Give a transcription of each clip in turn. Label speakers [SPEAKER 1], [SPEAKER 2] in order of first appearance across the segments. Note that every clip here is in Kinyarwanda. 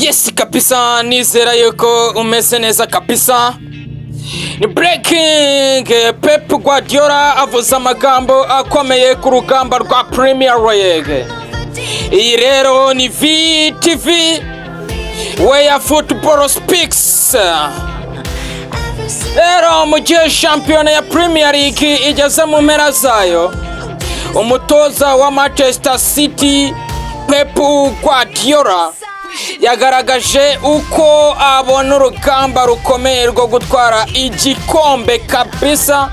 [SPEAKER 1] Yes kabisa, nizera yuko umeze neza kabisa. Ni breaking. Pep Guardiola avuze amagambo akomeye ku rugamba rwa Premier League. Iyi rero ni VTV where football speaks. Rero mu gihe shampiona ya Premier League igeze mu mpera zayo, umutoza wa Manchester City Pep Guardiola yagaragaje uko abona urugamba rukomeye rwo gutwara igikombe kabisa.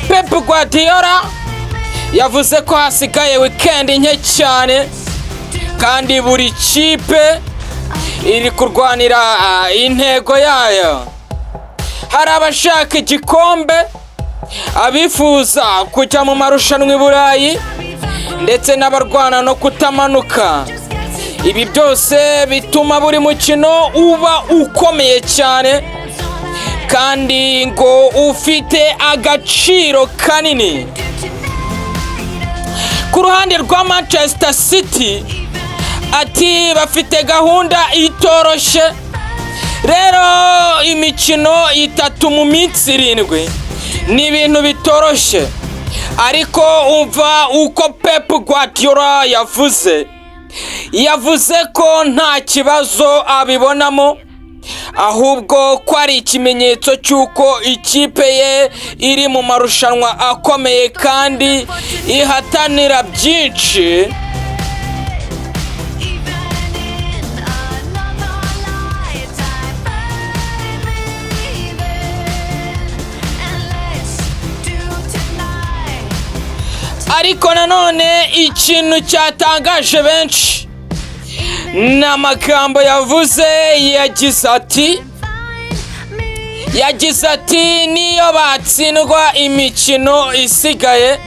[SPEAKER 1] Pep Guardiola yavuze ko hasigaye weekend nke cyane kandi buri kipe iri kurwanira intego yayo. Hari abashaka igikombe, abifuza kujya mu marushanwa i Burayi, ndetse n'abarwana no kutamanuka. Ibi byose bituma buri mukino uba ukomeye cyane kandi ngo ufite agaciro kanini. Ku ruhande rwa Manchester City ati bafite gahunda itoroshye. Rero imikino itatu mu minsi 7 ni ibintu bitoroshye, ariko umva uko Pep Guardiola yavuze ko nta kibazo abibonamo, ahubwo ko ari ikimenyetso cy'uko ikipe ye iri mu marushanwa akomeye kandi ihatanira byinshi. Ariko nanone ikintu cyatangaje benshi n'amagambo yavuze. yagize ati niyo batsindwa imikino isigaye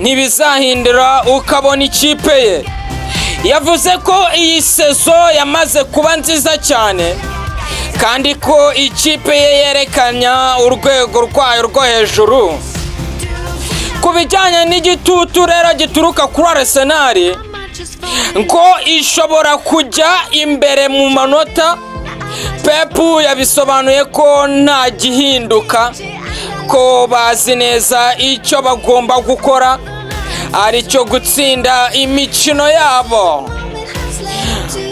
[SPEAKER 1] ntibizahindura ukabona ikipe ye. Yavuze ko iyi sezo yamaze kuba nziza cyane kandi ko ikipe ye yerekanya urwego rwayo rwo hejuru. Ku bijyanye n'igitutu rero gituruka kuri Arsenal, ngo ishobora kujya imbere mu manota, Pep yabisobanuye ko nta gihinduka, ko bazi neza icyo bagomba gukora ari cyo gutsinda imikino yabo.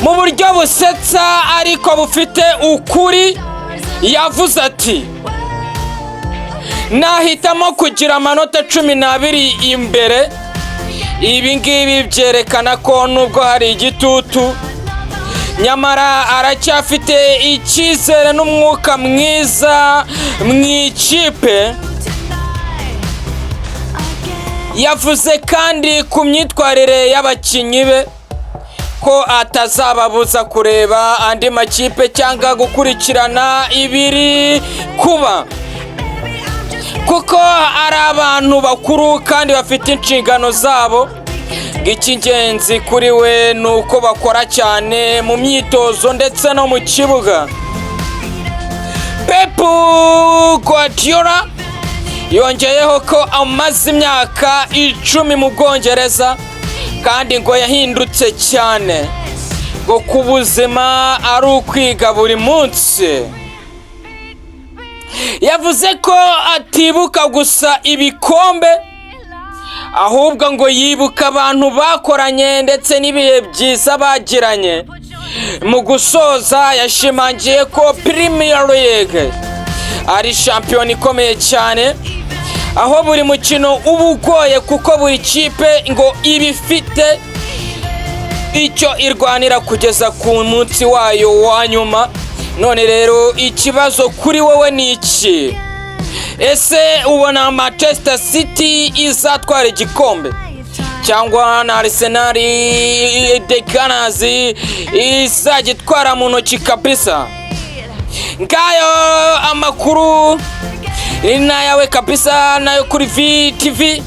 [SPEAKER 1] Mu buryo busetsa ariko bufite ukuri, yavuze ati nahitamo kugira amanota 12 imbere. Ibi ngibi byerekana ko nubwo hari igitutu, nyamara aracyafite icyizere n'umwuka mwiza mu ikipe. Yavuze kandi ku myitwarire y'abakinnyi be ko atazababuza kureba andi makipe cyangwa gukurikirana ibiri kuba, kuko ari abantu bakuru kandi bafite inshingano zabo. Icy'ingenzi kuri we ni uko bakora cyane mu myitozo ndetse no mu kibuga. Pep Guardiola yongeyeho ko amaze imyaka 10 mu Bwongereza kandi ngo yahindutse cyane, ngo ku buzima ari ukwiga buri munsi. Yavuze ko atibuka gusa ibikombe, ahubwo ngo yibuka abantu bakoranye ndetse n'ibihe byiza bagiranye. Mu gusoza yashimangiye ko Premier League ari shampiona ikomeye cyane, aho buri mukino uba ugoye kuko buri kipe ngo ibifite icyo irwanira kugeza ku munsi wayo wa nyuma. None rero ikibazo kuri wowe ni iki? Ese ubona Manchester City izatwara igikombe cyangwa na Arsenal de Gunners izagitwara mu ntoki kabisa? Ngayo amakuru ina yawe kabisa, nayo kuri VTV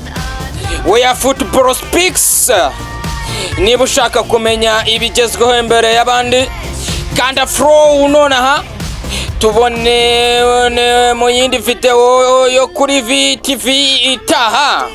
[SPEAKER 1] where football speaks. Niba ushaka kumenya ibigezweho mbere y'abandi, kanda follow nonaha tubone mu yindi video yo kuri VTV itaha.